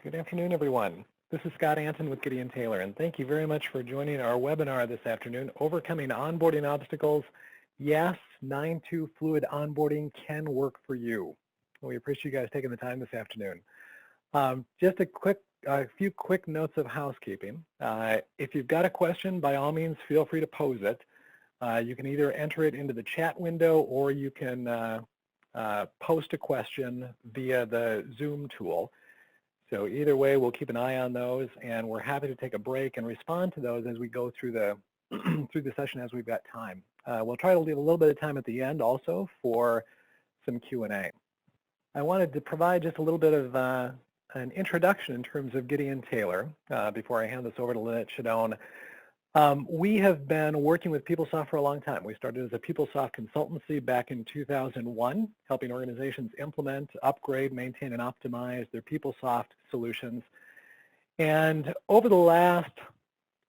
Good afternoon, everyone. This is Scott Anton with Gideon Taylor, and thank you very much for joining our webinar this afternoon, Overcoming Onboarding Obstacles. Yes, 9.2 Fluid Onboarding can work for you. We appreciate you guys taking the time this afternoon. Just a few quick notes of housekeeping. If you've got a question, by all means, feel free to pose it. You can either enter it into the chat window or you can post a question via the Zoom tool. So either way, we'll keep an eye on those, and we're happy to take a break and respond to those as we go through the through the session as we've got time. We'll try to leave a little bit of time at the end also for some Q&A. I wanted to provide just a little bit of an introduction in terms of Gideon Taylor before I hand this over to Lynette Shadone. We have been working with PeopleSoft for a long time. We started as a PeopleSoft consultancy back in 2001, helping organizations implement, upgrade, maintain, and optimize their PeopleSoft solutions. And over the last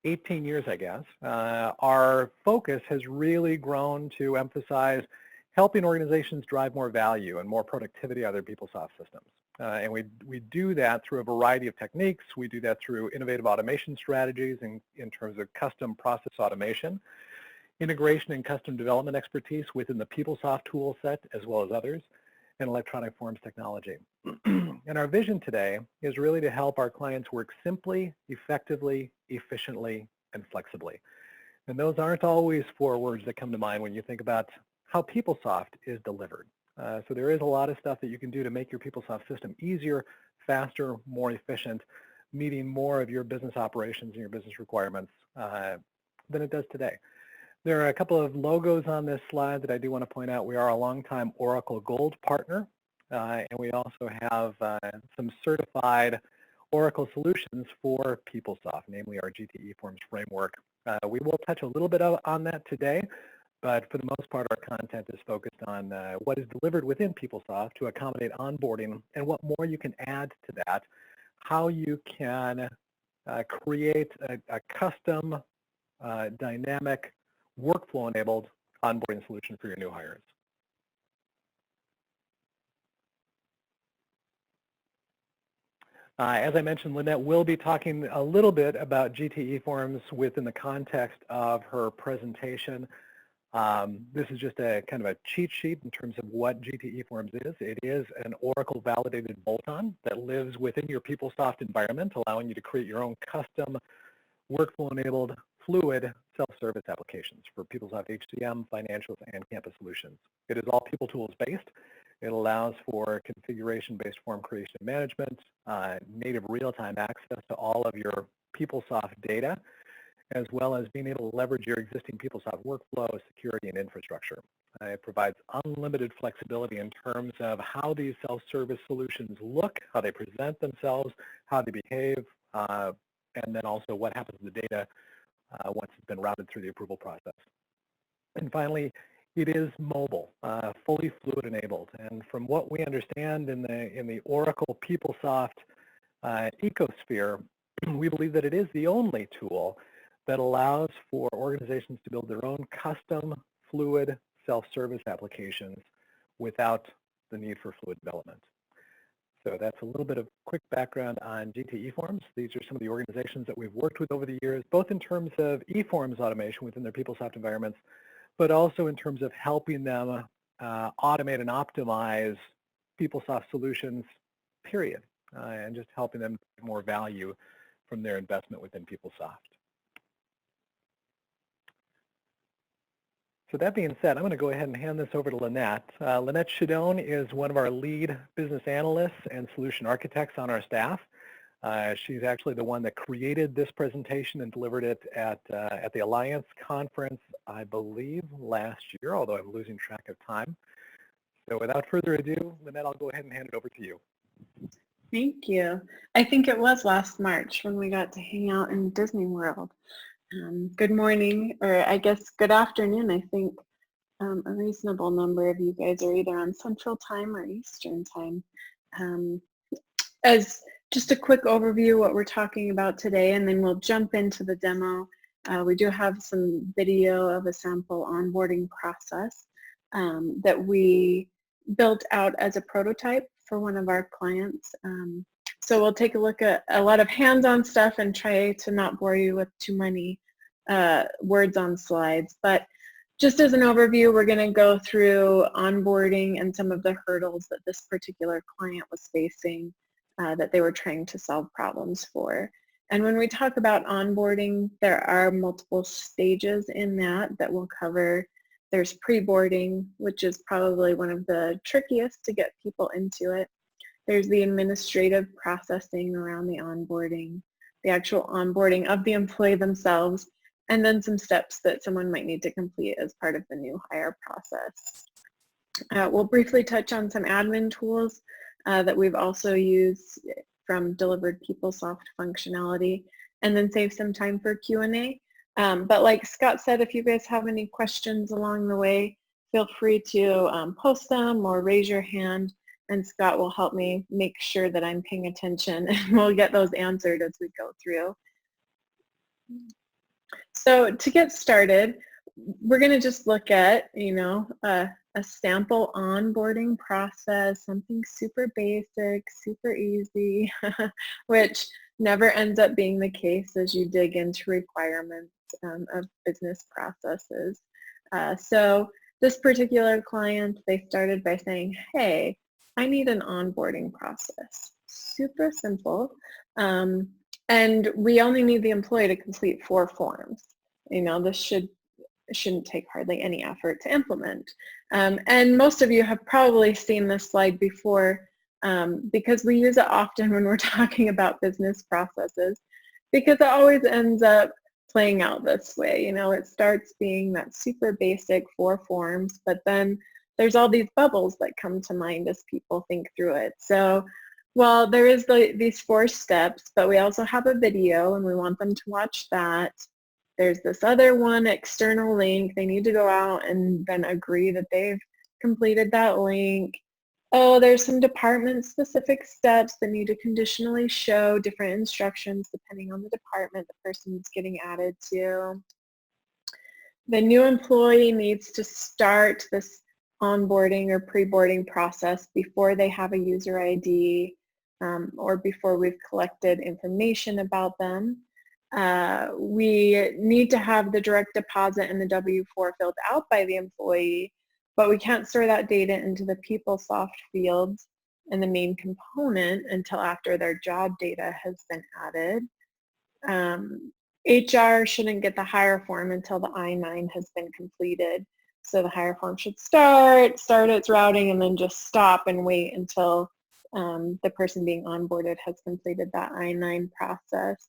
18 years, I guess, our focus has really grown to emphasize helping organizations drive more value and more productivity out of their PeopleSoft systems. And we do that through a variety of techniques. We do that through innovative automation strategies in terms of custom process automation, integration and custom development expertise within the PeopleSoft tool set, as well as others, and electronic forms technology. And our vision today is really to help our clients work simply, effectively, efficiently, and flexibly. And those aren't always four words that come to mind when you think about how PeopleSoft is delivered. So there is a lot of stuff that you can do to make your PeopleSoft system easier, faster, more efficient, meeting more of your business operations and your business requirements than it does today. There are a couple of logos on this slide that I do want to point out. We are a longtime Oracle Gold partner, and we also have some certified Oracle solutions for PeopleSoft, namely our GTE Forms framework. We will touch a little bit on that today. But for the most part, our content is focused on what is delivered within PeopleSoft to accommodate onboarding and what more you can add to that, how you can create a custom, dynamic, workflow-enabled onboarding solution for your new hires. As I mentioned, Lynette will be talking a little bit about GTE Forms within the context of her presentation. This is just a kind of a cheat sheet in terms of what GTE Forms is. It is an Oracle validated bolt-on that lives within your PeopleSoft environment, allowing you to create your own custom workflow-enabled fluid self-service applications for PeopleSoft HCM, financials, and campus solutions. It is all People Tools based. It allows for configuration-based form creation and management, native real-time access to all of your PeopleSoft data, as well as being able to leverage your existing PeopleSoft workflow, security, and infrastructure. It provides unlimited flexibility in terms of how these self-service solutions look, how they present themselves, how they behave, and then also what happens to the data once it's been routed through the approval process. And finally, it is mobile, fully Fluid enabled. And from what we understand in the Oracle PeopleSoft ecosphere, we believe that it is the only tool that allows for organizations to build their own custom Fluid self-service applications without the need for Fluid development. So that's a little bit of quick background on GTE Forms. These are some of the organizations that we've worked with over the years, both in terms of eForms automation within their PeopleSoft environments, but also in terms of helping them automate and optimize PeopleSoft solutions, period, and just helping them get more value from their investment within PeopleSoft. So that being said, I'm going to go ahead and hand this over to Lynette. Lynette Shadone is one of our lead business analysts and solution architects on our staff. She's actually the one that created this presentation and delivered it at the Alliance conference, I believe, last year, although I'm losing track of time. So without further ado, Lynette, I'll go ahead and hand it over to you. Thank you. I think it was last March when we got to hang out in Disney World. Good morning, or I guess good afternoon. I think a reasonable number of you guys are either on Central Time or Eastern Time. As just a quick overview of what we're talking about today, and then we'll jump into the demo. We do have some video of a sample onboarding process that we built out as a prototype for one of our clients. So we'll take a look at a lot of hands-on stuff and try to not bore you with too many words on slides. But just as an overview, we're going to go through onboarding and some of the hurdles that this particular client was facing that they were trying to solve problems for. And when we talk about onboarding, there are multiple stages in that we'll cover. There's preboarding, which is probably one of the trickiest to get people into it. There's the administrative processing around the onboarding, the actual onboarding of the employee themselves, and then some steps that someone might need to complete as part of the new hire process. We'll briefly touch on some admin tools that we've also used from delivered PeopleSoft functionality, and then save some time for Q&A. But like Scott said, if you guys have any questions along the way, feel free to post them or raise your hand, and Scott will help me make sure that I'm paying attention, and we'll get those answered as we go through. So to get started, we're going to just look at, a sample onboarding process, something super basic, super easy, which never ends up being the case as you dig into requirements of business processes. So this particular client, they started by saying, hey, I need an onboarding process. Super simple. And we only need the employee to complete 4 forms. This shouldn't take hardly any effort to implement. And most of you have probably seen this slide before because we use it often when we're talking about business processes, because it always ends up playing out this way. It starts being that super basic 4 forms, but then there's all these bubbles that come to mind as people think through it. So, well, there is these 4 steps, but we also have a video and we want them to watch that. There's this other one, external link. They need to go out and then agree that they've completed that link. Oh, there's some department-specific steps that need to conditionally show different instructions depending on the department the person's getting added to. The new employee needs to start this onboarding or pre-boarding process before they have a user ID or before we've collected information about them. We need to have the direct deposit and the W-4 filled out by the employee, but we can't store that data into the PeopleSoft fields and the main component until after their job data has been added. HR shouldn't get the hire form until the I-9 has been completed. So the hire form should start its routing, and then just stop and wait until the person being onboarded has completed that I-9 process.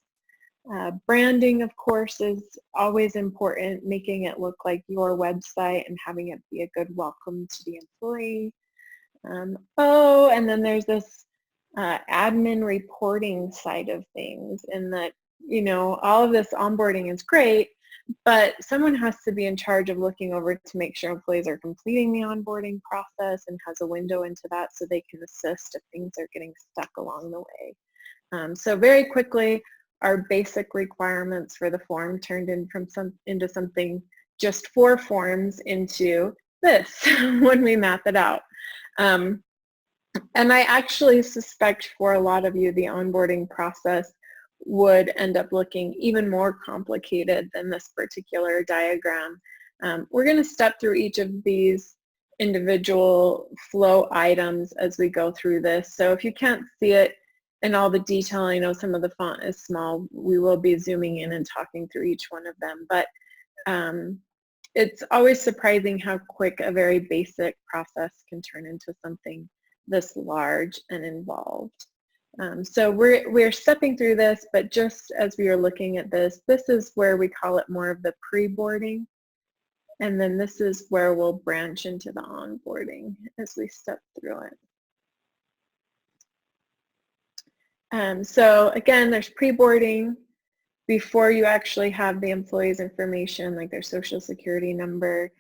Branding, of course, is always important, making it look like your website and having it be a good welcome to the employee. And then there's this admin reporting side of things, in that, all of this onboarding is great, but someone has to be in charge of looking over to make sure employees are completing the onboarding process and has a window into that so they can assist if things are getting stuck along the way. So very quickly, our basic requirements for the form turned into something just 4 forms into this when we map it out. And I actually suspect for a lot of you the onboarding process would end up looking even more complicated than this particular diagram. We're going to step through each of these individual flow items as we go through this. So if you can't see it in all the detail, I know some of the font is small, we will be zooming in and talking through each one of them, but it's always surprising how quick a very basic process can turn into something this large and involved. So we're stepping through this, but just as we are looking at this is where we call it more of the pre-boarding, and then this is where we'll branch into the onboarding as we step through it. So again, there's pre-boarding before you actually have the employee's information, like their social security number,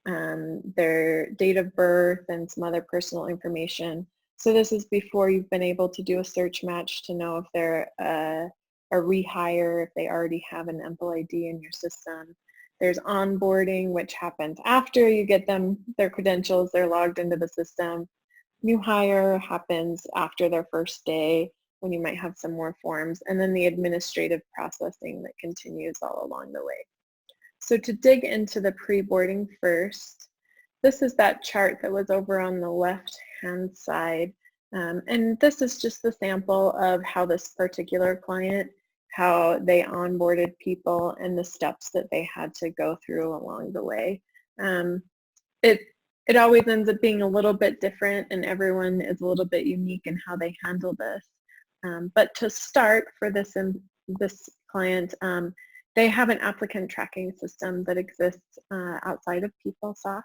their date of birth, and some other personal information. So this is before you've been able to do a search match to know if they're a rehire, if they already have an EmplId in your system. There's onboarding, which happens after you get them their credentials, they're logged into the system. New hire happens after their first day. when you might have some more forms, and then the administrative processing that continues all along the way. So to dig into the pre-boarding first, this is that chart that was over on the left-hand side. And this is just the sample of how this particular client, how they onboarded people and the steps that they had to go through along the way. It always ends up being a little bit different, and everyone is a little bit unique in how they handle this. But to start for this client, they have an applicant tracking system that exists outside of PeopleSoft.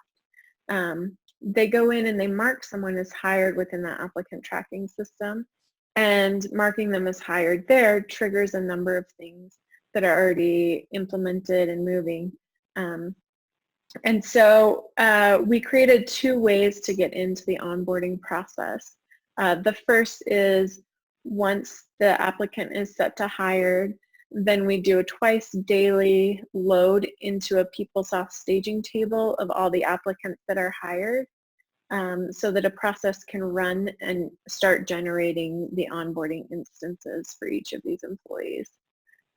They go in and they mark someone as hired within that applicant tracking system, and marking them as hired there triggers a number of things that are already implemented and moving. And so we created 2 ways to get into the onboarding process. The first is once the applicant is set to hired, then we do a twice daily load into a PeopleSoft staging table of all the applicants that are hired, so that a process can run and start generating the onboarding instances for each of these employees.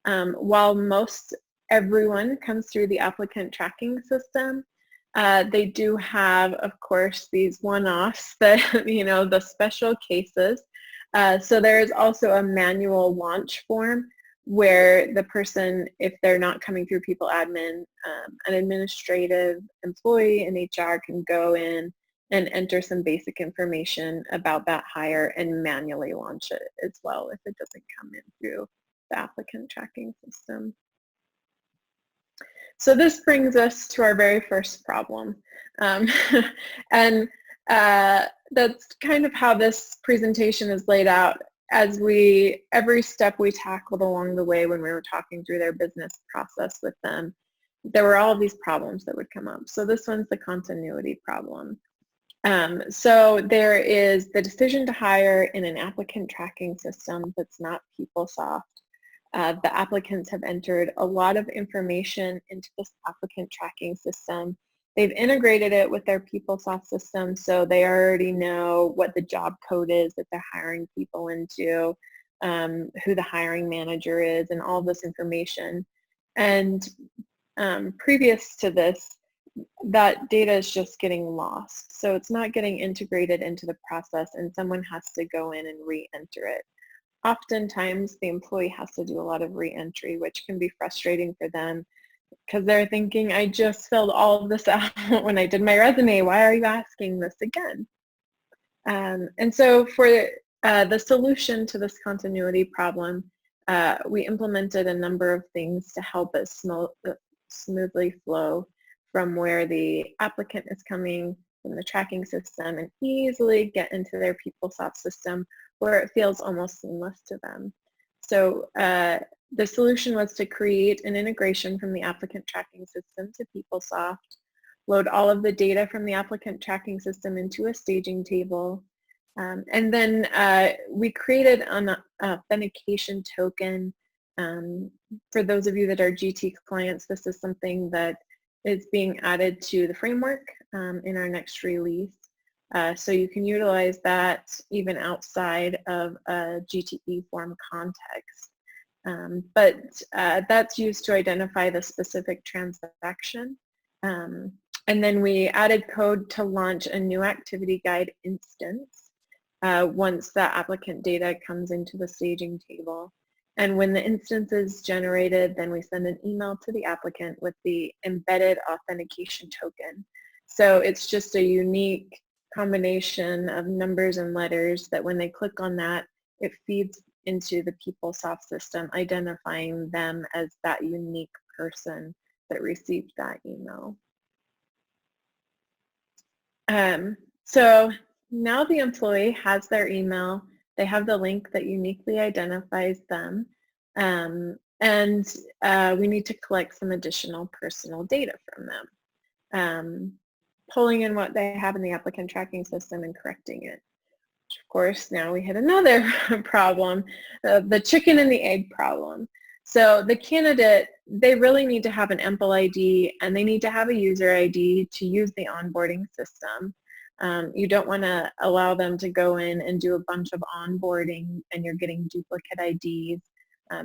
While most everyone comes through the applicant tracking system, they do have, of course, these one-offs that, you know, the special cases. So there is also a manual launch form where the person, if they're not coming through people admin, an administrative employee in HR can go in and enter some basic information about that hire and manually launch it as well if it doesn't come in through the applicant tracking system. So this brings us to our very first problem. And that's kind of how this presentation is laid out. As every step we tackled along the way when we were talking through their business process with them, there were all these problems that would come up. So this one's the continuity problem. So there is the decision to hire in an applicant tracking system that's not PeopleSoft. The applicants have entered a lot of information into this applicant tracking system. They've integrated it with their PeopleSoft system, so they already know what the job code is that they're hiring people into, who the hiring manager is, and all this information. And previous to this, that data is just getting lost. So it's not getting integrated into the process, and someone has to go in and re-enter it. Oftentimes, the employee has to do a lot of re-entry, which can be frustrating for them because they're thinking, I just filled all of this out when I did my resume. Why are you asking this again? And so for the solution to this continuity problem, we implemented a number of things to help it smoothly flow from where the applicant is coming from the tracking system and easily get into their PeopleSoft system where it feels almost seamless to them. So the solution was to create an integration from the applicant tracking system to PeopleSoft, load all of the data from the applicant tracking system into a staging table, and then we created an authentication token. For those of you that are GT clients, this is something that is being added to the framework in our next release. So you can utilize that even outside of a GTE form context. But that's used to identify the specific transaction. And then we added code to launch a new activity guide instance once the applicant data comes into the staging table. And when the instance is generated, then we send an email to the applicant with the embedded authentication token. So it's just a unique combination of numbers and letters that when they click on that, it feeds into the PeopleSoft system, identifying them as that unique person that received that email. So now the employee has their email. They have the link that uniquely identifies them. And we need to collect some additional personal data from them. Pulling in what they have in the applicant tracking system and correcting it. Of course, now we hit another problem, the chicken and the egg problem. So the candidate, they really need to have an EmplId and they need to have a UserId to use the onboarding system. You don't want to allow them to go in and do a bunch of onboarding and you're getting duplicate IDs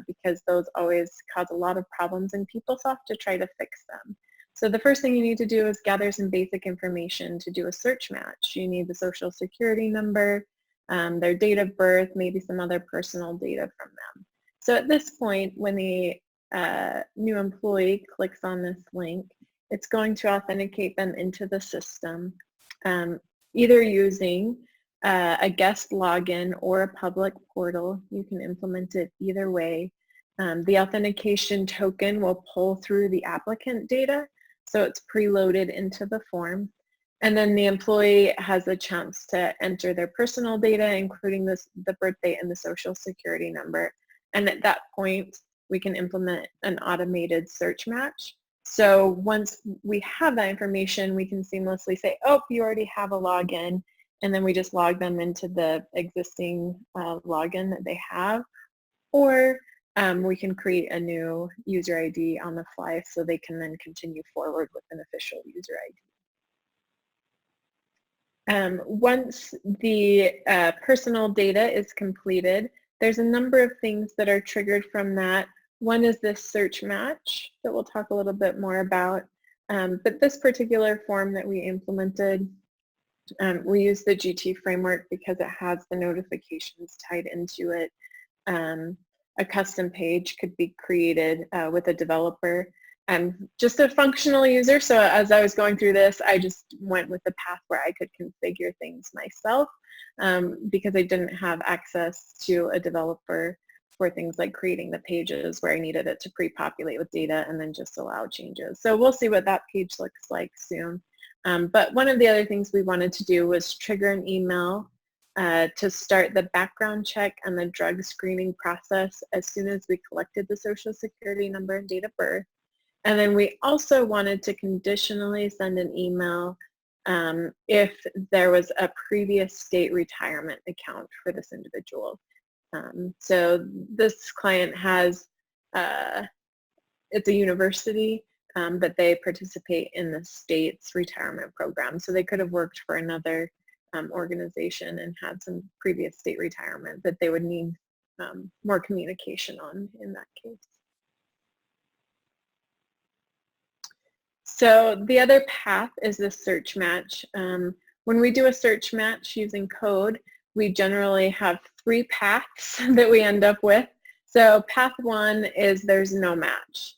because those always cause a lot of problems in PeopleSoft to try to fix them. So the first thing you need to do is gather some basic information to do a search match. You need the social security number, their date of birth, maybe some other personal data from them. So at this point, when the new employee clicks on this link, it's going to authenticate them into the system, either using a guest login or a public portal. You can implement it either way. The authentication token will pull through the applicant data, so it's preloaded into the form. And then the employee has a chance to enter their personal data, including the birth date and the social security number. And at that point, we can implement an automated search match. So once we have that information, we can seamlessly say, oh, you already have a login, and then we just log them into the existing login that they have. Or we can create a new user ID on the fly so they can then continue forward with an official user ID. Once the personal data is completed, there's a number of things that are triggered from that. One is this search match that we'll talk a little bit more about. But this particular form that we implemented, we use the GTE framework because it has the notifications tied into it. A custom page could be created with a developer. I'm just a functional user, so as I was going through this, I just went with the path where I could configure things myself because I didn't have access to a developer for things like creating the pages where I needed it to pre-populate with data and then just allow changes. So we'll see what that page looks like soon. But one of the other things we wanted to do was trigger an email to start the background check and the drug screening process as soon as we collected the social security number and date of birth. And then we also wanted to conditionally send an email if there was a previous state retirement account for this individual. So this client has, it's a university, but they participate in the state's retirement program. So they could have worked for another organization and had some previous state retirement that they would need more communication on in that case. So the other path is the search match. When we do a search match using code, we generally have 3 paths that we end up with. So path 1 is there's no match.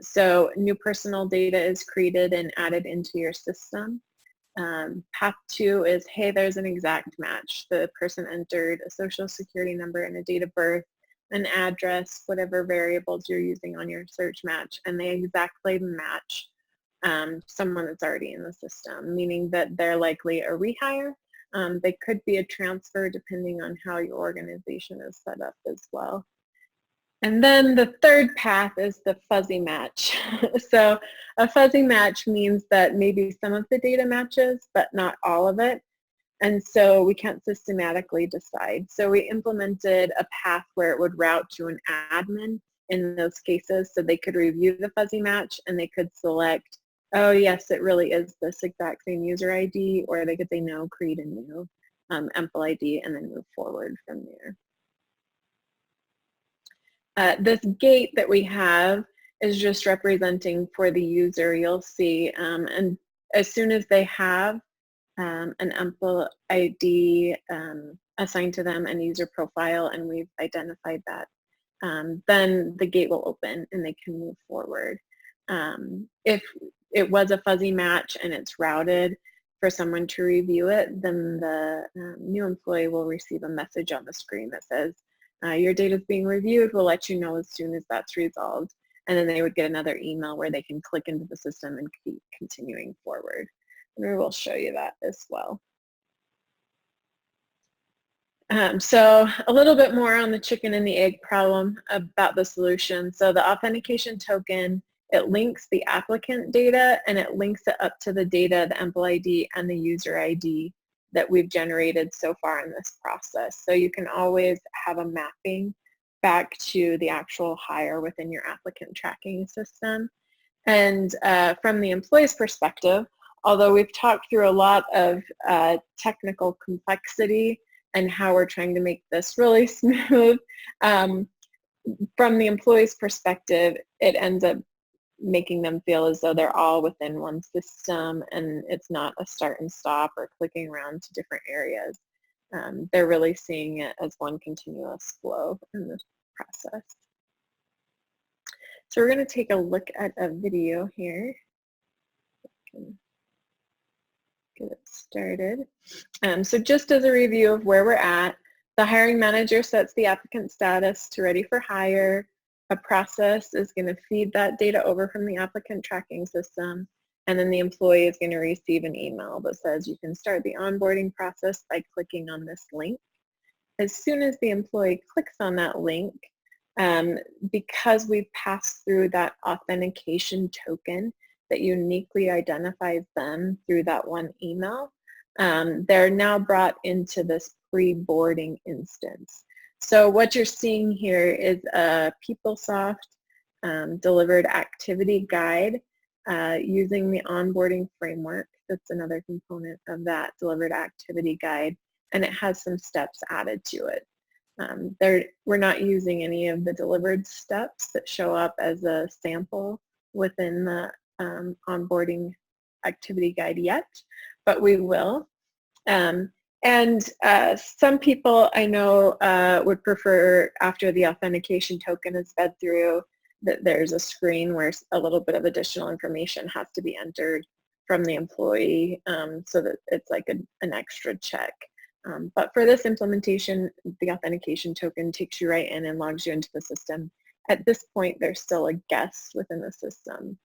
So new personal data is created and added into your system. Path 2 is, hey, there's an exact match. The person entered a social security number and a date of birth, an address, whatever variables you're using on your search match, and they exactly match someone that's already in the system, meaning that they're likely a rehire. They could be a transfer depending on how your organization is set up as well. And then the third path is the fuzzy match. So a fuzzy match means that maybe some of the data matches, but not all of it. And so we can't systematically decide. So we implemented a path where it would route to an admin in those cases so they could review the fuzzy match and they could select, oh yes, it really is this exact same user ID, or they could say no, create a new EmplId and then move forward from there. This gate that we have is just representing for the user. You'll see, and as soon as they have an EmplId assigned to them and user profile, and we've identified that, then the gate will open and they can move forward. If it was a fuzzy match and it's routed for someone to review it, then the new employee will receive a message on the screen that says, your data is being reviewed. We'll let you know as soon as that's resolved. And then they would get another email where they can click into the system and keep continuing forward. And we will show you that as well. So a little bit more on the chicken and the egg problem about the solution. So the authentication token, it links the applicant data and it links it up to the data, the EmplId and the user ID that we've generated so far in this process. So you can always have a mapping back to the actual hire within your applicant tracking system. And from the employee's perspective, although we've talked through a lot of technical complexity and how we're trying to make this really smooth, from the employee's perspective, it ends up making them feel as though they're all within one system and it's not a start and stop or clicking around to different areas. They're really seeing it as one continuous flow in this process. So we're going to take a look at a video here. Get it started. So just as a review of where we're at, the hiring manager sets the applicant status to ready for hire. A process is going to feed that data over from the applicant tracking system, and then the employee is going to receive an email that says you can start the onboarding process by clicking on this link. As soon as the employee clicks on that link, because we've passed through that authentication token that uniquely identifies them through that one email, they're now brought into this pre-boarding instance. So what you're seeing here is a PeopleSoft delivered activity guide using the onboarding framework. That's another component of that delivered activity guide, and it has some steps added to it. We're not using any of the delivered steps that show up as a sample within the onboarding activity guide yet, but we will. Some people I know would prefer, after the authentication token is fed through, that there's a screen where a little bit of additional information has to be entered from the employee, so that it's like an extra check. But for this implementation, the authentication token takes you right in and logs you into the system. At this point, there's still a guest within the system.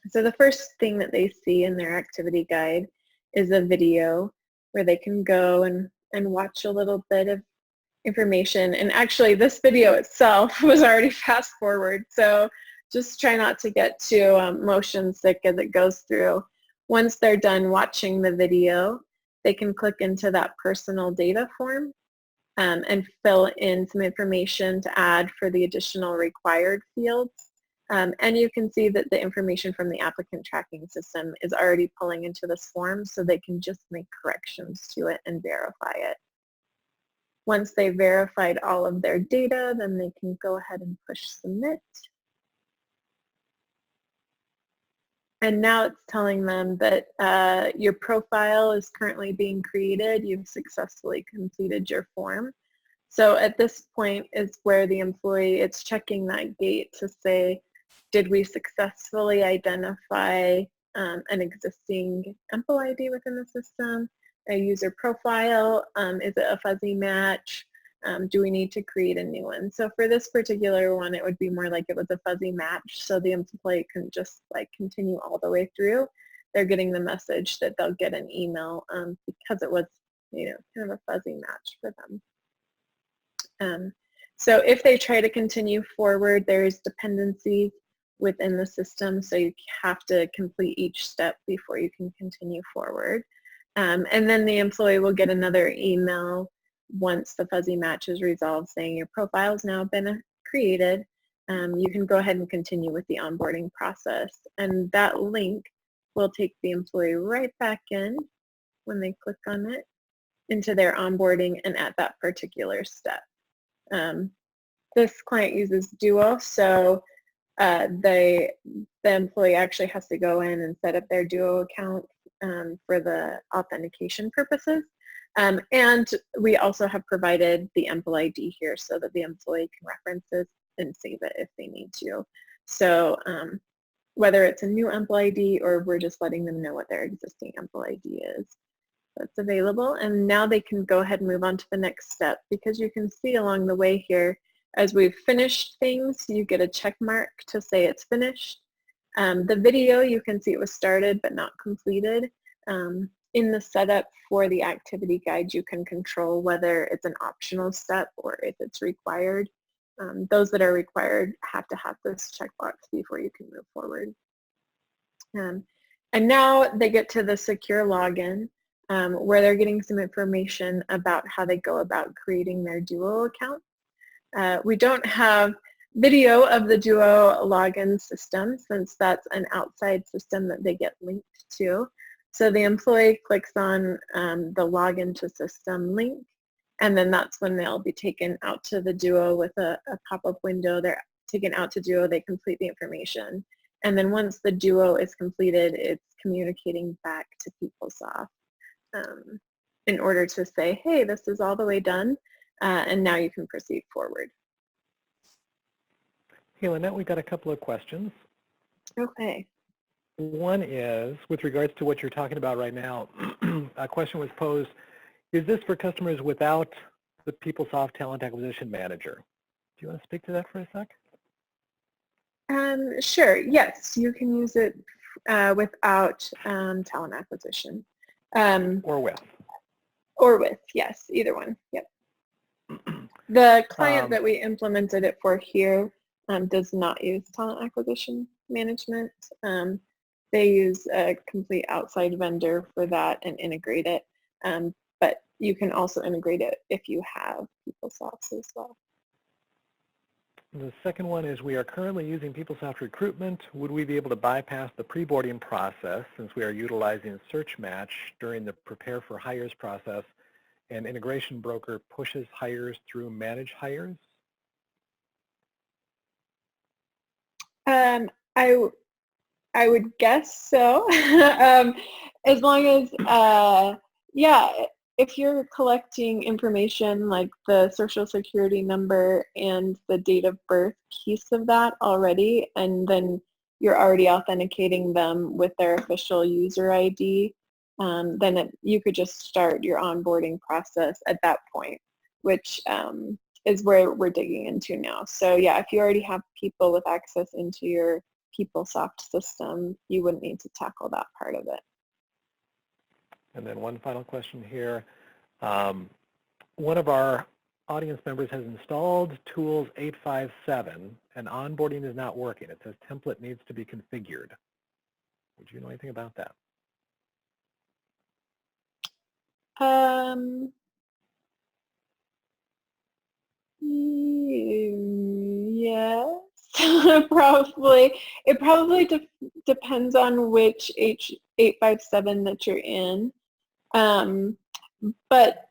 So the first thing that they see in their activity guide is a video where they can go and watch a little bit of information. And actually, this video itself was already fast forward, so just try not to get too motion sick as it goes through. Once they're done watching the video, they can click into that personal data form and fill in some information to add for the additional required fields. And you can see that the information from the applicant tracking system is already pulling into this form, so they can just make corrections to it and verify it. Once they've verified all of their data, then they can go ahead and push submit. And now it's telling them that your profile is currently being created. You've successfully completed your form. So at this point is where the employee, it's checking that gate to say, did we successfully identify an existing EmplId within the system, a user profile, is it a fuzzy match, do we need to create a new one? So for this particular one, it would be more like it was a fuzzy match, so the employee can just like continue all the way through. They're getting the message that they'll get an email because it was, you know, kind of a fuzzy match for them. So if they try to continue forward, there's dependencies within the system, so you have to complete each step before you can continue forward. And then the employee will get another email once the fuzzy match is resolved saying your profile has now been created. You can go ahead and continue with the onboarding process, and that link will take the employee right back in when they click on it into their onboarding and at that particular step. This client uses Duo, so the employee actually has to go in and set up their Duo account for the authentication purposes. And we also have provided the EmplId here so that the employee can reference this and save it if they need to. So whether it's a new EmplId or we're just letting them know what their existing EmplId is, that's available. And now they can go ahead and move on to the next step, because you can see along the way here, as we've finished things, you get a check mark to say it's finished. The video, you can see it was started but not completed. In the setup for the activity guide, you can control whether it's an optional step or if it's required. Those that are required have to have this checkbox before you can move forward. And now they get to the secure login, where they're getting some information about how they go about creating their Duo account. We don't have video of the Duo login system, since that's an outside system that they get linked to. So the employee clicks on the login to system link, and then that's when they'll be taken out to the Duo with a pop-up window. They're taken out to Duo, they complete the information. And then once the Duo is completed, it's communicating back to PeopleSoft in order to say, hey, this is all the way done, and now you can proceed forward. Hey, Lynette, we've got a couple of questions. Okay. One is, with regards to what you're talking about right now, a question was posed, is this for customers without the PeopleSoft Talent Acquisition Manager? Do you want to speak to that for a sec? Sure, yes, you can use it without talent acquisition. Or with? Or with, yes, either one, yep. The client that we implemented it for here does not use talent acquisition management. They use a complete outside vendor for that and integrate it, but you can also integrate it if you have PeopleSoft as well. The second one is, we are currently using PeopleSoft Recruitment. Would we be able to bypass the preboarding process since we are utilizing Search Match during the Prepare for Hires process, and Integration Broker pushes hires through Manage Hires? I would guess so. As long as, yeah, if you're collecting information like the social security number and the date of birth piece of that already, and then you're already authenticating them with their official user ID, then you could just start your onboarding process at that point, which is where we're digging into now. So yeah, if you already have people with access into your PeopleSoft system, you wouldn't need to tackle that part of it. And then one final question here. One of our audience members has installed Tools 857 and onboarding is not working. It says template needs to be configured. Would you know anything about that? Yes, probably. It probably depends on which H857 that you're in. But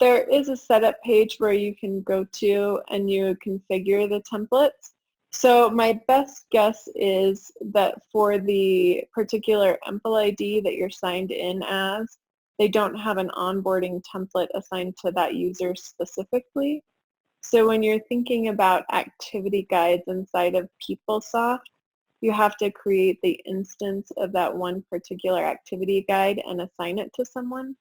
there is a setup page where you can go to and you configure the templates. So my best guess is that for the particular EmplId that you're signed in as, they don't have an onboarding template assigned to that user specifically. So when you're thinking about activity guides inside of PeopleSoft, you have to create the instance of that one particular activity guide and assign it to someone.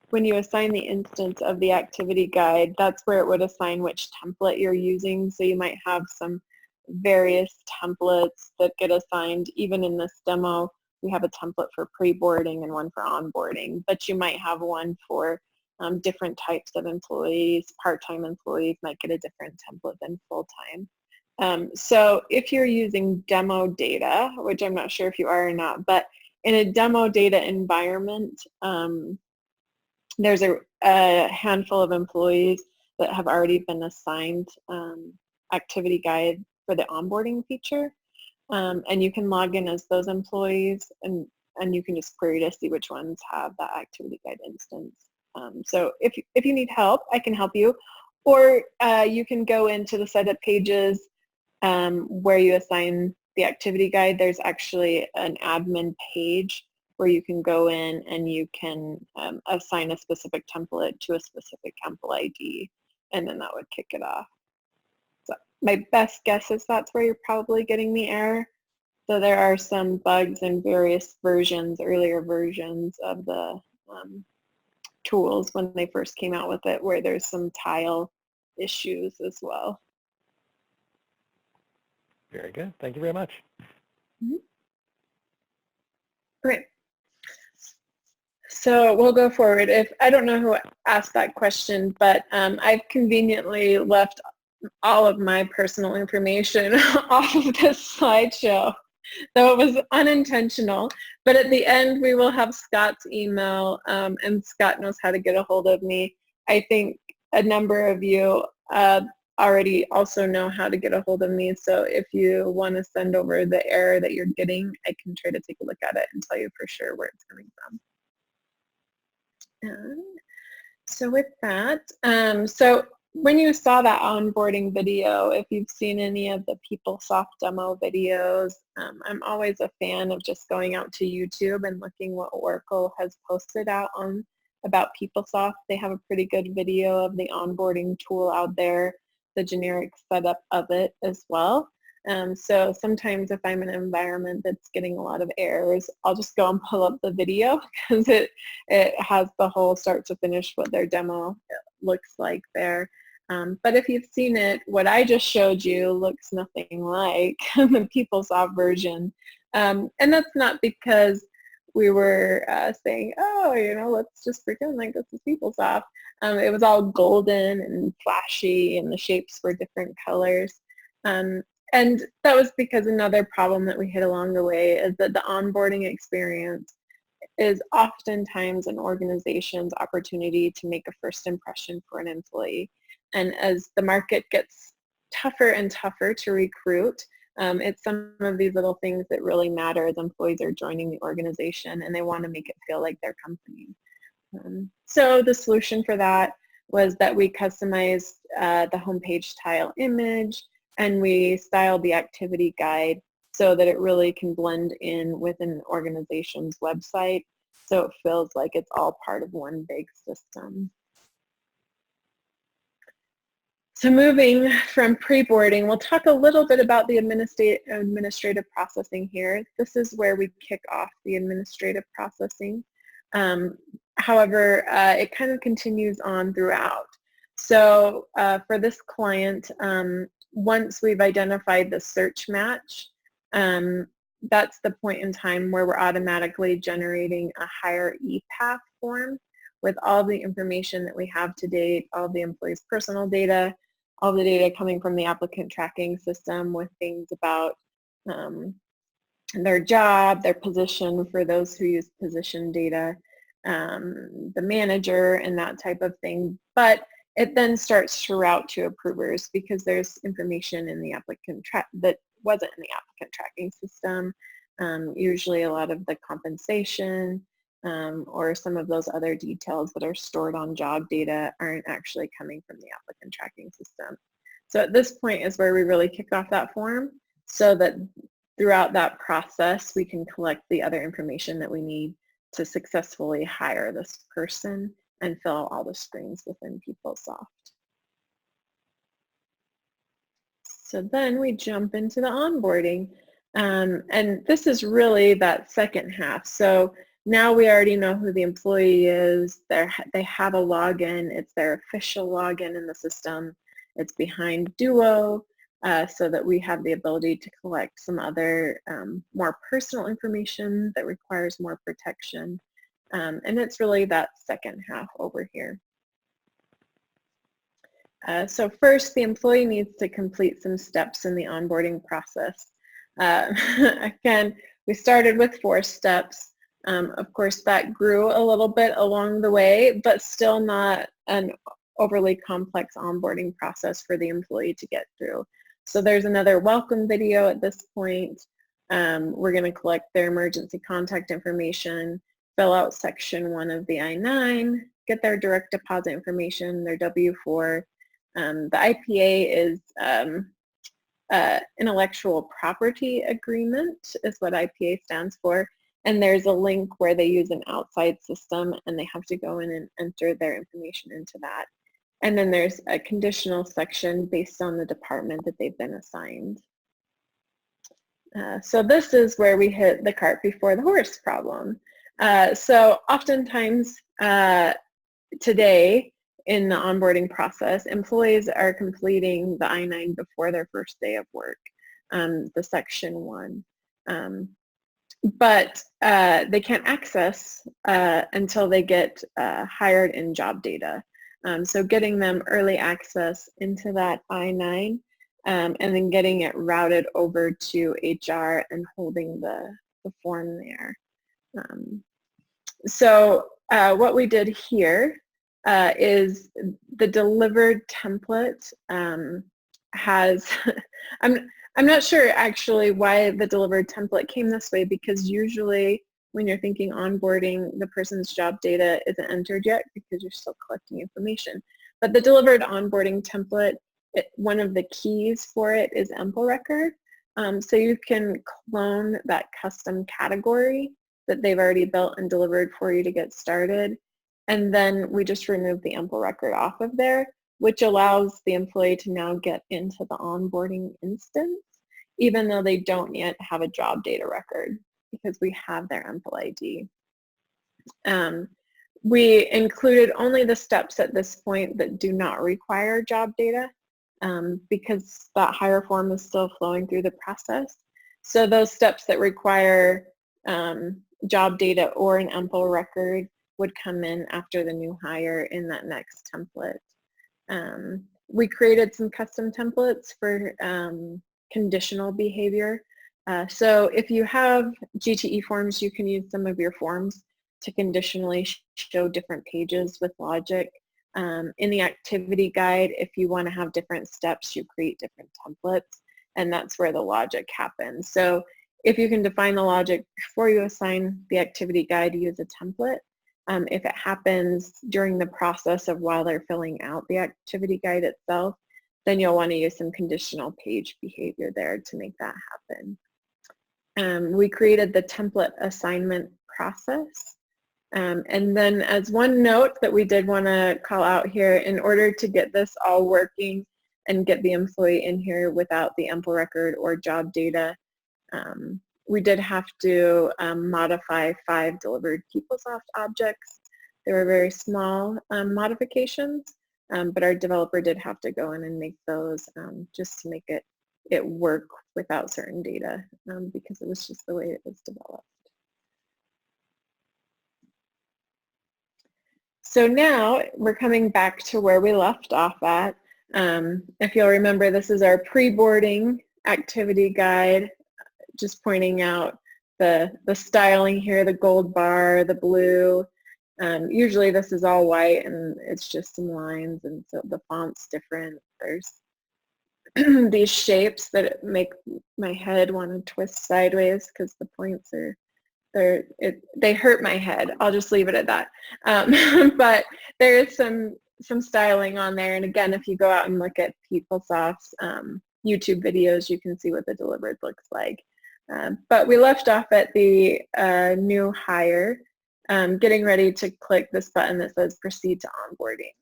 When you assign the instance of the activity guide, that's where it would assign which template you're using. So you might have some various templates that get assigned. Even in this demo, we have a template for preboarding and one for onboarding, but you might have one for different types of employees. Part-time employees might get a different template than full-time. So if you're using demo data, which I'm not sure if you are or not, but in a demo data environment, there's a handful of employees that have already been assigned activity guide for the onboarding feature. And you can log in as those employees, and you can just query to see which ones have that activity guide instance. So if you need help, I can help you. Or you can go into the setup pages where you assign the activity guide. There's actually an admin page where you can go in and you can assign a specific template to a specific EmplId, and then that would kick it off. So my best guess is that's where you're probably getting the error. So there are some bugs in various versions, earlier versions of the tools when they first came out with it, where there's some tile issues as well. Very good. Thank you very much. Mm-hmm. Great. So we'll go forward. If I don't know who asked that question, but I've conveniently left all of my personal information off of this slideshow, though it was unintentional. But at the end, we will have Scott's email, and Scott knows how to get a hold of me. I think a number of you already also know how to get a hold of me. So if you want to send over the error that you're getting, I can try to take a look at it and tell you for sure where it's coming from. And so with that, so when you saw that onboarding video, if you've seen any of the PeopleSoft demo videos, I'm always a fan of just going out to YouTube and looking what Oracle has posted out on about PeopleSoft. They have a pretty good video of the onboarding tool out there, the generic setup of it as well. So sometimes if I'm in an environment that's getting a lot of errors, I'll just go and pull up the video because it has the whole start to finish what their demo looks like there. But if you've seen it, what I just showed you looks nothing like the PeopleSoft version. And that's not because we were saying, oh, you know, let's just pretend like this is PeopleSoft. It was all golden and flashy and the shapes were different colors. And that was because another problem that we hit along the way is that the onboarding experience is oftentimes an organization's opportunity to make a first impression for an employee. And as the market gets tougher and tougher to recruit, it's some of these little things that really matter as employees are joining the organization and they want to make it feel like their company. So the solution for that was that we customized the homepage tile image and we styled the activity guide so that it really can blend in with an organization's website so it feels like it's all part of one big system. So moving from pre-boarding, we'll talk a little bit about the administrative processing here. This is where we kick off the administrative processing. However, it kind of continues on throughout. So for this client, once we've identified the search match, that's the point in time where we're automatically generating a hire ePath form with all the information that we have to date, all the employees' personal data, all the data coming from the applicant tracking system with things about their job, their position for those who use position data, the manager and that type of thing. But it then starts to route to approvers because there's information in the applicant that wasn't in the applicant tracking system. Usually a lot of the compensation or some of those other details that are stored on job data aren't actually coming from the applicant tracking system. So at this point is where we really kick off that form so that throughout that process we can collect the other information that we need to successfully hire this person and fill out all the screens within PeopleSoft. So then we jump into the onboarding. And this is really that second half. So now we already know who the employee is. They have a login. It's their official login in the system. It's behind Duo so that we have the ability to collect some other more personal information that requires more protection. And it's really that second half over here. So first, the employee needs to complete some steps in the onboarding process. Again, we started with 4 steps. Of course, that grew a little bit along the way, but still not an overly complex onboarding process for the employee to get through. So there's another welcome video at this point. We're going to collect their emergency contact information, fill out section 1 of the I-9, get their direct deposit information, their W-4. The IPA is intellectual property agreement is what IPA stands for. And there's a link where they use an outside system and they have to go in and enter their information into that. And then there's a conditional section based on the department that they've been assigned. So this is where we hit the cart before the horse problem. So oftentimes today in the onboarding process, employees are completing the I-9 before their first day of work, the section 1. But they can't access until they get hired in job data. So getting them early access into that I-9 and then getting it routed over to HR and holding the form there. So what we did here is the delivered template has, I'm not sure actually why the delivered template came this way, because usually when you're thinking onboarding, the person's job data isn't entered yet because you're still collecting information. But the delivered onboarding template, one of the keys for it is EmplRecord. So you can clone that custom category that they've already built and delivered for you to get started. And then we just remove the EmplRecord off of there, which allows the employee to now get into the onboarding instance, even though they don't yet have a job data record, because we have their EmplId. We included only the steps at this point that do not require job data, because that hire form is still flowing through the process. So those steps that require job data or an EmplRecord would come in after the new hire in that next template. We created some custom templates for conditional behavior. So if you have GTE forms, you can use some of your forms to conditionally show different pages with logic. In the activity guide, if you want to have different steps, you create different templates, and that's where the logic happens. So if you can define the logic before you assign the activity guide, use a template. If it happens during the process of while they're filling out the activity guide itself, then you'll want to use some conditional page behavior there to make that happen. We created the template assignment process. And then as one note that we did want to call out here, in order to get this all working and get the employee in here without the EmplRecord or job data, we did have to modify 5 delivered PeopleSoft objects. They were very small modifications, but our developer did have to go in and make those just to make it work without certain data, because it was just the way it was developed. So now we're coming back to where we left off at. If you'll remember, this is our pre-boarding activity guide, just pointing out the styling here, the gold bar, the blue. Usually this is all white and it's just some lines, and so the font's different. There's these shapes that make my head want to twist sideways because the points are, they hurt my head. I'll just leave it at that. But there is some styling on there, and again, if you go out and look at PeopleSoft's YouTube videos, you can see what the delivered looks like. But we left off at the new hire, getting ready to click this button that says Proceed to Onboarding.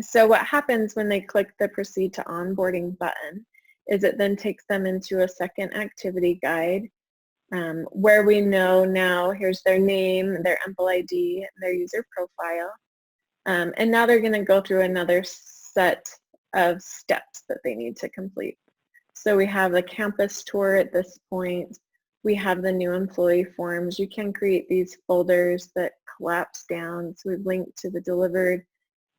So what happens when they click the Proceed to Onboarding button is it then takes them into a second activity guide, where we know now here's their name, their EmplId, their user profile. And now they're going to go through another set of steps that they need to complete. So we have the campus tour at this point. We have the new employee forms. You can create these folders that collapse down. So we've linked to the delivered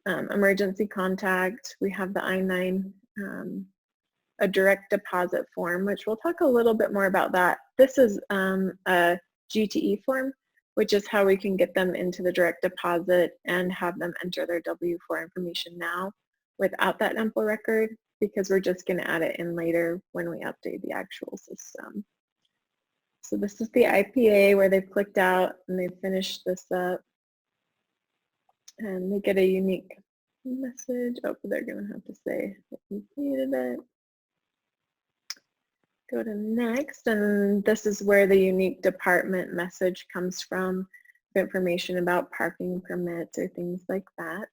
emergency contact. We have the I-9, a direct deposit form, which we'll talk a little bit more about that. This is a GTE form, which is how we can get them into the direct deposit and have them enter their W-4 information now without that EmplRecord, because we're just going to add it in later when we update the actual system. So this is the IPA where they've clicked out and they've finished this up. And they get a unique message. Oh, they're going to have to say they completed it. Go to next, and this is where the unique department message comes from, information about parking permits or things like that.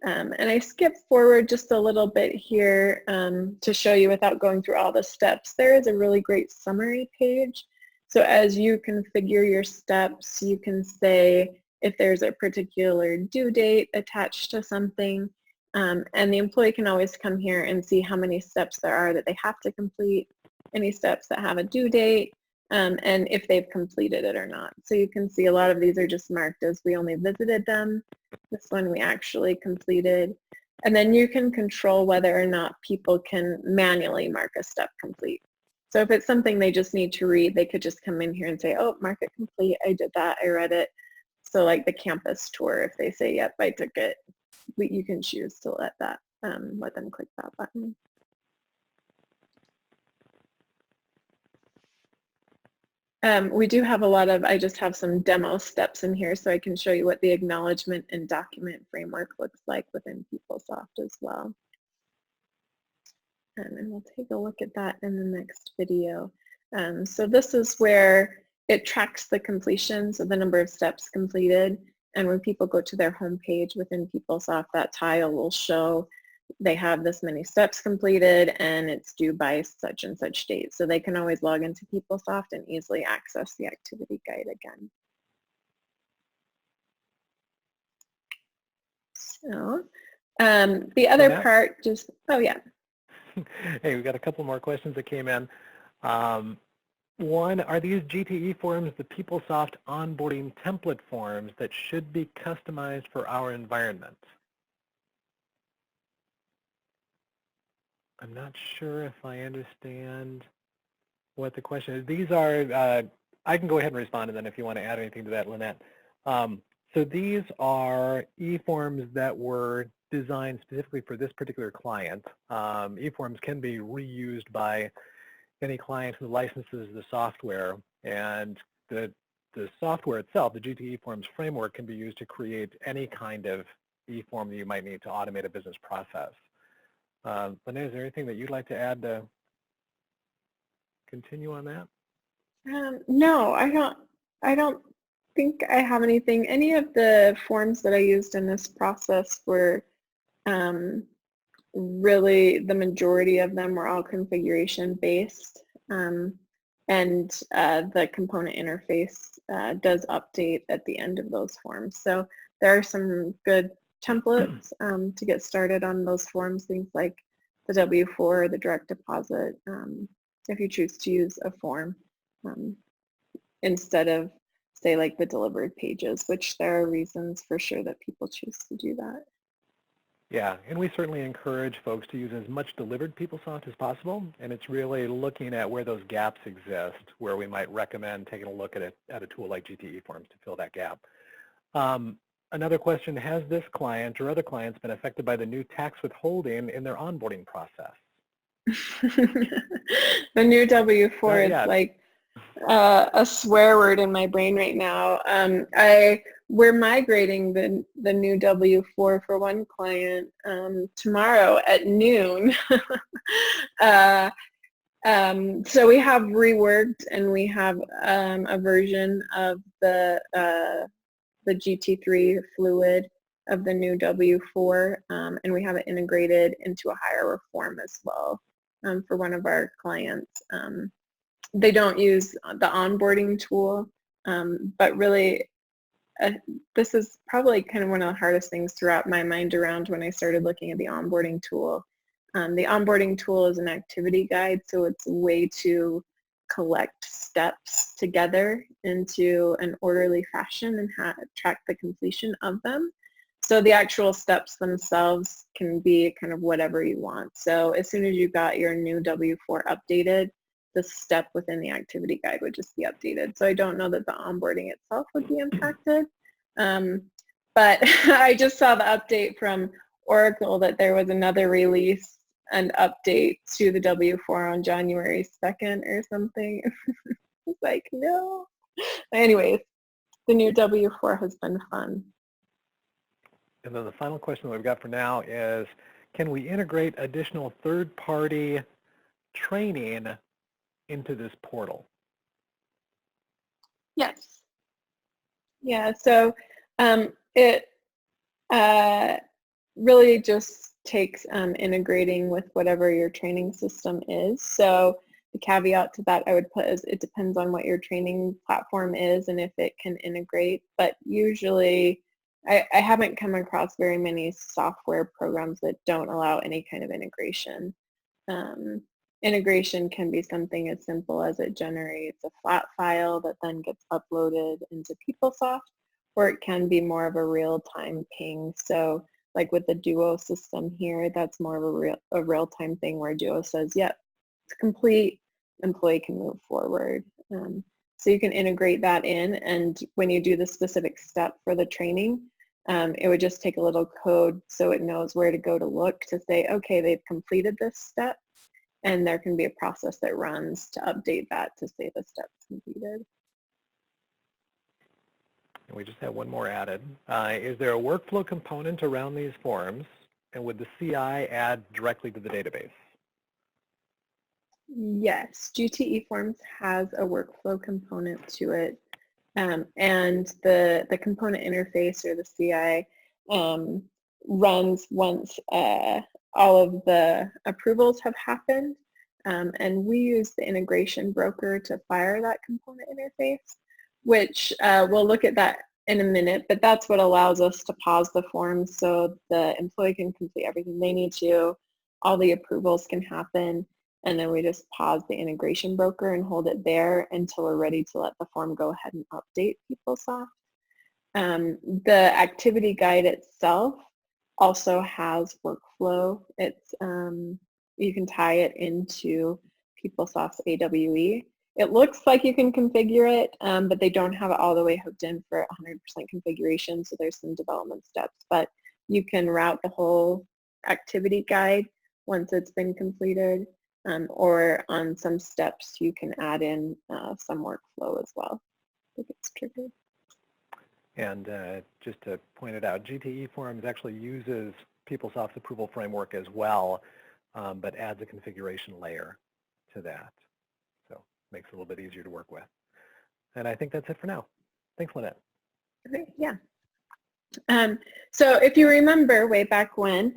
And I skipped forward just a little bit here to show you without going through all the steps. There is a really great summary page. So as you configure your steps, you can say if there's a particular due date attached to something, and the employee can always come here and see how many steps there are that they have to complete, any steps that have a due date, and if they've completed it or not. So you can see a lot of these are just marked as we only visited them. This one we actually completed. And then you can control whether or not people can manually mark a step complete. So if it's something they just need to read, they could just come in here and say, oh, mark it complete, I did that, I read it. So like the campus tour, if they say, yep, I took it, you can choose to let them click that button. We do have a lot of, I just have some demo steps in here so I can show you what the acknowledgement and document framework looks like within PeopleSoft as well. And we'll take a look at that in the next video. So this is where it tracks the completion, so the number of steps completed. And when people go to their home page within PeopleSoft, that tile will show they have this many steps completed and it's due by such and such date. So they can always log into PeopleSoft and easily access the activity guide again. So the other part just, oh yeah. Hey, we've got a couple more questions that came in. One, are these GTE forms the PeopleSoft onboarding template forms that should be customized for our environment? I'm not sure if I understand what the question is. These are, I can go ahead and respond, and then if you want to add anything to that, Lynette. So these are e-forms that were designed specifically for this particular client. E-forms can be reused by any client who licenses the software, and the software itself, the GTE Forms framework, can be used to create any kind of e-form that you might need to automate a business process. Lynette, is there anything that you'd like to add to continue on that? No, I don't think I have anything. Any of the forms that I used in this process were really, the majority of them were all configuration based, and the component interface does update at the end of those forms. So there are some good templates to get started on those forms, things like the W-4, the direct deposit, if you choose to use a form instead of, say, like the delivered pages, which there are reasons for sure that people choose to do that. Yeah, and we certainly encourage folks to use as much delivered PeopleSoft as possible, and it's really looking at where those gaps exist, where we might recommend taking a look at a tool like GTE Forms to fill that gap. Another question, has this client or other clients been affected by the new tax withholding in their onboarding process? The new W-4 is like a swear word in my brain right now. We're migrating the new W-4 for one client tomorrow at noon. So we have reworked, and we have a version of the GT3 Fluid of the new W-4, and we have it integrated into a higher form as well for one of our clients. They don't use the onboarding tool, but really this is probably kind of one of the hardest things to wrap my mind around when I started looking at the onboarding tool. The onboarding tool is an activity guide, so it's a way to collect steps together into an orderly fashion and track the completion of them. So the actual steps themselves can be kind of whatever you want. So as soon as you got your new W-4 updated, the step within the activity guide would just be updated. So I don't know that the onboarding itself would be impacted. But I just saw the update from Oracle that there was another release and update to the W-4 on January 2nd or something. It's like, no. Anyways, the new W-4 has been fun. And then the final question that we've got for now is, can we integrate additional third-party training into this portal? Yes. Yeah, so it really just takes integrating with whatever your training system is. So the caveat to that I would put is it depends on what your training platform is and if it can integrate. But usually I haven't come across very many software programs that don't allow any kind of integration. Integration can be something as simple as it generates a flat file that then gets uploaded into PeopleSoft, or it can be more of a real-time ping. So like with the Duo system here, that's more of a real-time thing where Duo says, yep, it's complete, employee can move forward. So you can integrate that in, and when you do the specific step for the training, it would just take a little code so it knows where to go to look to say, okay, they've completed this step. and there can be a process that runs to update that to say the steps completed. And we just have one more added. Is there a workflow component around these forms, and would the CI add directly to the database? Yes, GTE Forms has a workflow component to it, and the component interface or the CI runs once all of the approvals have happened, and we use the integration broker to fire that component interface, which we'll look at that in a minute, but that's what allows us to pause the form so the employee can complete everything they need to, all the approvals can happen, and then we just pause the integration broker and hold it there until we're ready to let the form go ahead and update PeopleSoft. The activity guide itself also has workflow. It's you can tie it into PeopleSoft's AWE. It looks like you can configure it, but they don't have it all the way hooked in for 100% configuration, so there's some development steps. But you can route the whole activity guide once it's been completed, or on some steps you can add in some workflow as well if it's triggered. And just to point it out, GTE Forms actually uses PeopleSoft's approval framework as well, but adds a configuration layer to that. So makes it a little bit easier to work with. And I think that's it for now. Thanks, Lynette. Okay, yeah. So if you remember way back when,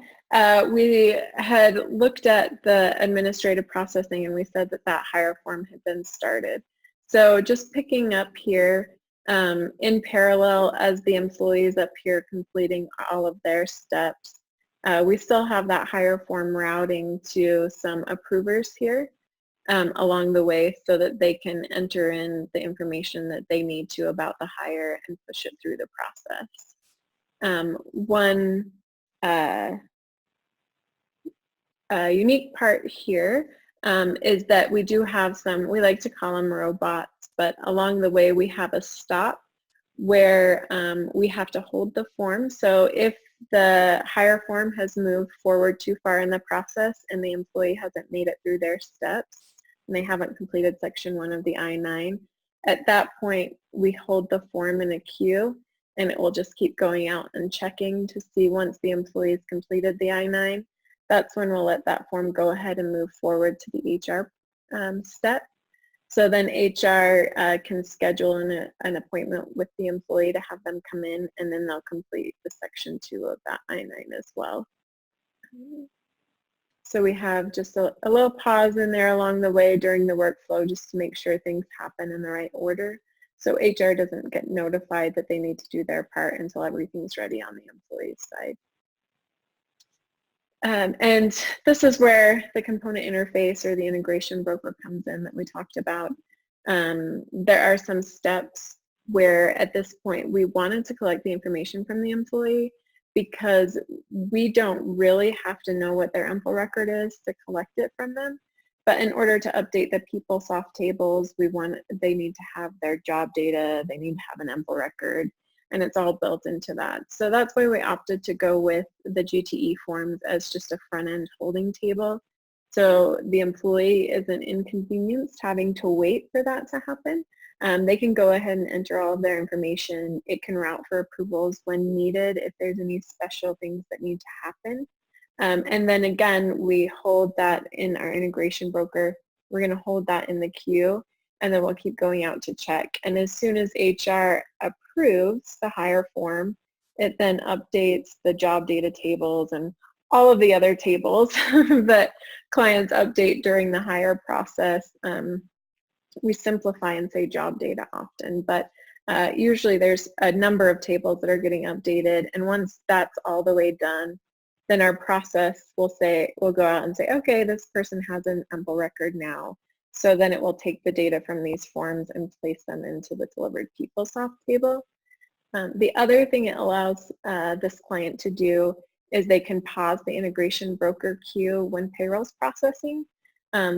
we had looked at the administrative processing and we said that that hire form had been started. So just picking up here, in parallel as the employees up here completing all of their steps, we still have that hire form routing to some approvers here along the way so that they can enter in the information that they need to about the hire and push it through the process. One unique part here is that we do have some, we like to call them robots, but along the way we have a stop where we have to hold the form. So if the hire form has moved forward too far in the process and the employee hasn't made it through their steps and they haven't completed section 1 of the I-9, at that point we hold the form in a queue and it will just keep going out and checking to see once the employee's completed the I-9. That's when we'll let that form go ahead and move forward to the HR step. So then HR can schedule an appointment with the employee to have them come in, and then they'll complete the section 2 of that I-9 as well. So we have just a little pause in there along the way during the workflow just to make sure things happen in the right order. So HR doesn't get notified that they need to do their part until everything's ready on the employee's side. And this is where the component interface or the integration broker comes in that we talked about. There are some steps where at this point we wanted to collect the information from the employee because we don't really have to know what their EMPL record is to collect it from them. But in order to update the PeopleSoft tables, they need to have their job data, they need to have an EMPL record, and it's all built into that. So that's why we opted to go with the GTE Forms as just a front-end holding table. So the employee isn't inconvenienced having to wait for that to happen. They can go ahead and enter all of their information. It can route for approvals when needed if there's any special things that need to happen. And then again, we hold that in our integration broker. We're going to hold that in the queue, and then we'll keep going out to check. And as soon as HR approves the hire form, it then updates the job data tables and all of the other tables that clients update during the hire process. We simplify and say job data often, but usually there's a number of tables that are getting updated, and once that's all the way done, then our process will go out and say, okay, this person has an EMPL record now. So then it will take the data from these forms and place them into the delivered PeopleSoft table. The other thing it allows this client to do is they can pause the integration broker queue when payroll's processing.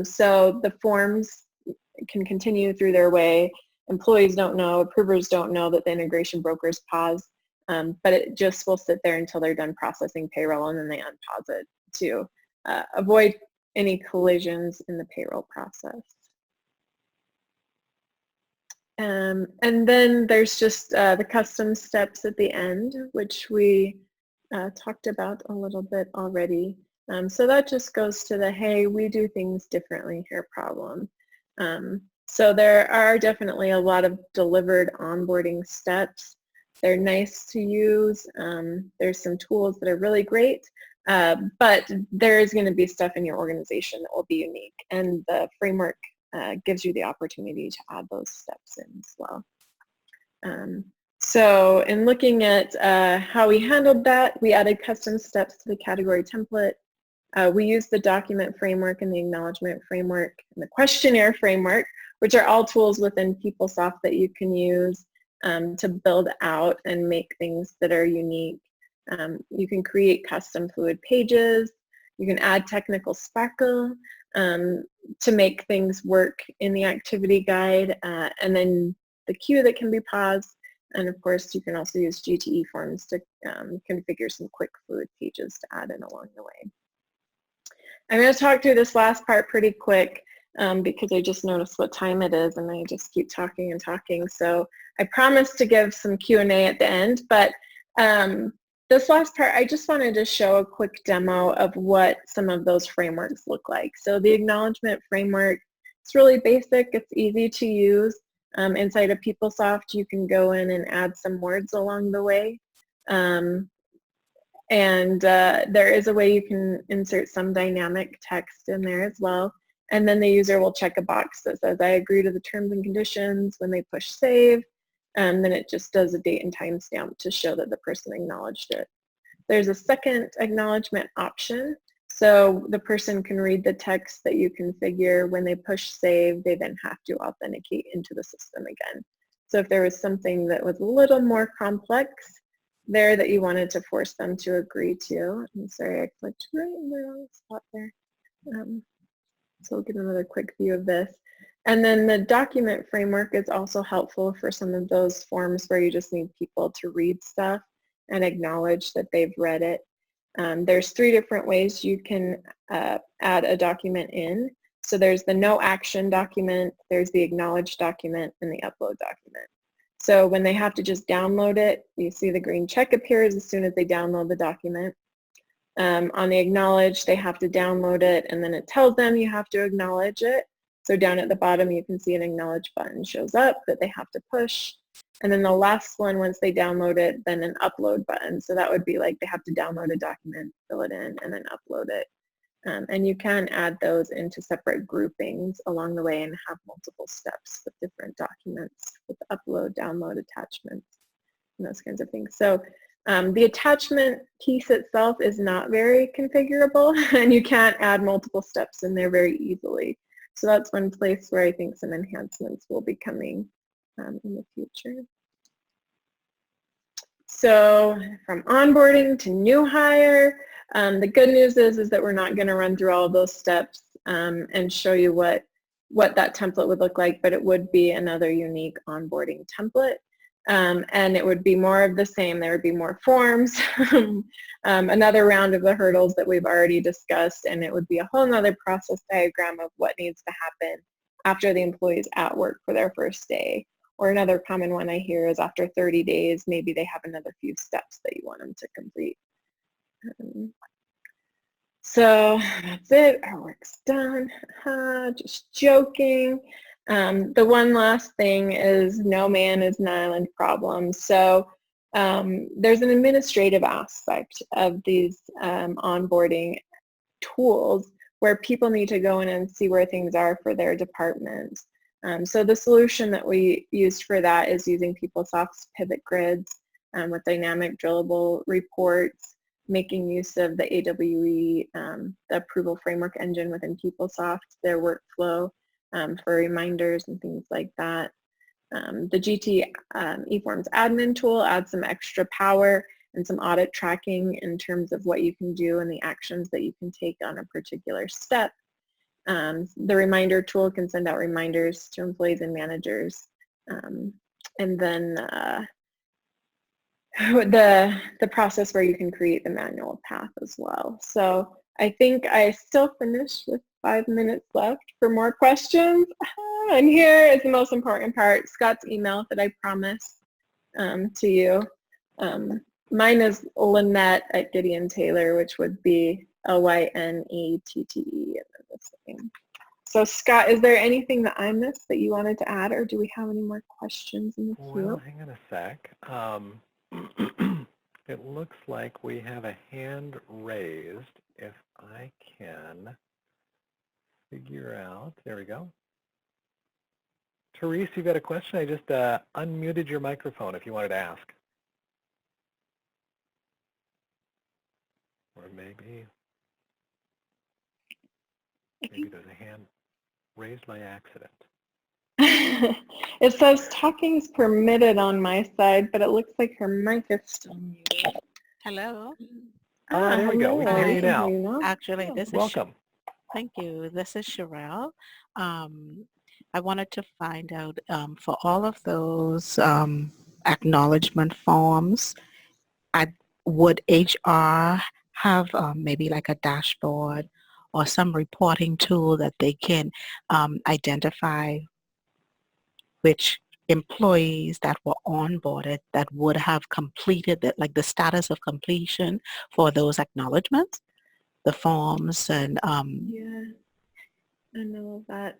So the forms can continue through their way. Employees don't know, approvers don't know that the integration broker's paused, but it just will sit there until they're done processing payroll, and then they unpause it to avoid any collisions in the payroll process. And then there's just the custom steps at the end, which we talked about a little bit already. So that just goes to the, hey, we do things differently here problem. So there are definitely a lot of delivered onboarding steps. They're nice to use. There's some tools that are really great, but there is going to be stuff in your organization that will be unique, and the framework gives you the opportunity to add those steps in as well. So in looking at how we handled that, we added custom steps to the category template. We used the document framework and the acknowledgement framework and the questionnaire framework, which are all tools within PeopleSoft that you can use to build out and make things that are unique. You can create custom Fluid pages. You can add technical speckle to make things work in the activity guide, and then the queue that can be paused. And of course, you can also use GTE Forms to configure some quick Fluid pages to add in along the way. I'm going to talk through this last part pretty quick because I just noticed what time it is and I just keep talking and talking. So I promised to give some Q&A at the end, but this last part, I just wanted to show a quick demo of what some of those frameworks look like. So the acknowledgement framework, it's really basic, it's easy to use. Inside of PeopleSoft, you can go in and add some words along the way. There is a way you can insert some dynamic text in there as well. And then the user will check a box that says, I agree to the terms and conditions. When they push save, and then it just does a date and time stamp to show that the person acknowledged it. There's a second acknowledgement option. So the person can read the text that you configure. When they push save, they then have to authenticate into the system again. So if there was something that was a little more complex there that you wanted to force them to agree to, I'm sorry, I clicked right in the wrong spot there. So we'll get another quick view of this. And then the document framework is also helpful for some of those forms where you just need people to read stuff and acknowledge that they've read it. There's 3 different ways you can add a document in. So there's the no action document, there's the acknowledge document, and the upload document. So when they have to just download it, you see the green check appears as soon as they download the document. On the acknowledge, they have to download it, and then it tells them you have to acknowledge it. So down at the bottom, you can see an acknowledge button shows up that they have to push. And then the last one, once they download it, then an upload button. So that would be like they have to download a document, fill it in, and then upload it. And you can add those into separate groupings along the way and have multiple steps with different documents with upload, download, attachments, and those kinds of things. So the attachment piece itself is not very configurable, and you can't add multiple steps in there very easily. So that's one place where I think some enhancements will be coming in the future. So from onboarding to new hire, the good news is that we're not going to run through all of those steps and show you what that template would look like, but it would be another unique onboarding template. And it would be more of the same. There would be more forms, another round of the hurdles that we've already discussed, and it would be a whole nother process diagram of what needs to happen after the employee's at work for their first day. Or another common one I hear is after 30 days, maybe they have another few steps that you want them to complete. So that's it, our work's done. Just joking. The one last thing is no man is an island problem. So there's an administrative aspect of these onboarding tools where people need to go in and see where things are for their department. So the solution that we used for that is using PeopleSoft's pivot grids with dynamic drillable reports, making use of the AWE, the approval framework engine within PeopleSoft, their workflow for reminders and things like that. The GTE Forms admin tool adds some extra power and some audit tracking in terms of what you can do and the actions that you can take on a particular step. The reminder tool can send out reminders to employees and managers. And then the process where you can create the manual path as well. So I think I still finished with 5 minutes left for more questions. And here is the most important part, Scott's email that I promised to you. Mine is Lynette at Gideon Taylor, which would be Lynette. So Scott, is there anything that I missed that you wanted to add, or do we have any more questions in the queue? Well, hang on a sec. It looks like we have a hand raised. If I can figure out, there we go. Therese, you've got a question? I just unmuted your microphone if you wanted to ask. Or maybe there's a hand raised by accident. It says talking is permitted on my side, but it looks like her mic is still muted. Hello. There we go. We can hear you now. Actually, this is Welcome. Thank you. This is Sherelle. I wanted to find out for all of those acknowledgement forms, would HR have maybe like a dashboard or some reporting tool that they can identify which employees that were onboarded that would have completed that, like the status of completion for those acknowledgements, the forms, and yeah, I know that.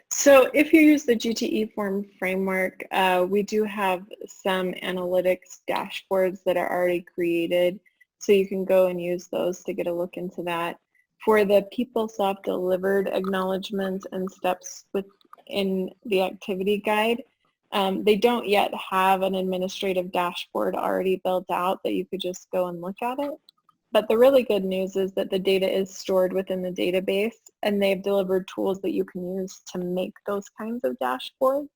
So if you use the GTE Form framework, we do have some analytics dashboards that are already created, so you can go and use those to get a look into that. For the PeopleSoft delivered acknowledgements and steps within the activity guide, they don't yet have an administrative dashboard already built out that you could just go and look at it. But the really good news is that the data is stored within the database, and they've delivered tools that you can use to make those kinds of dashboards.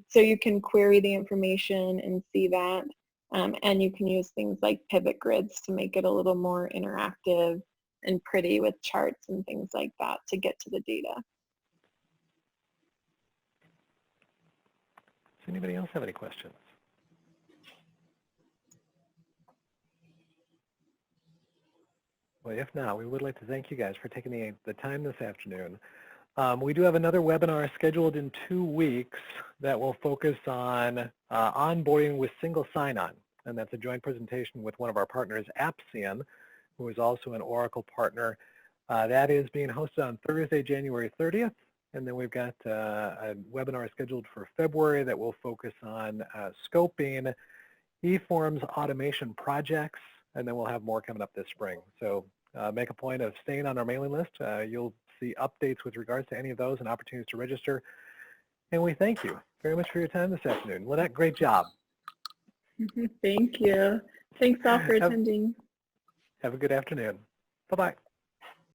So you can query the information and see that, and you can use things like pivot grids to make it a little more interactive and pretty with charts and things like that to get to the data. Does anybody else have any questions? Well, if not, we would like to thank you guys for taking the time this afternoon. We do have another webinar scheduled in 2 weeks that will focus on onboarding with single sign-on, and that's a joint presentation with one of our partners, Appcian, who is also an Oracle partner. That is being hosted on Thursday, January 30th, and then we've got a webinar scheduled for February that will focus on scoping eForms automation projects, and then we'll have more coming up this spring. So make a point of staying on our mailing list. You'll see updates with regards to any of those and opportunities to register. And we thank you very much for your time this afternoon. Lynette, great job. Thank you. Thanks all for attending. Have a good afternoon. Bye-bye.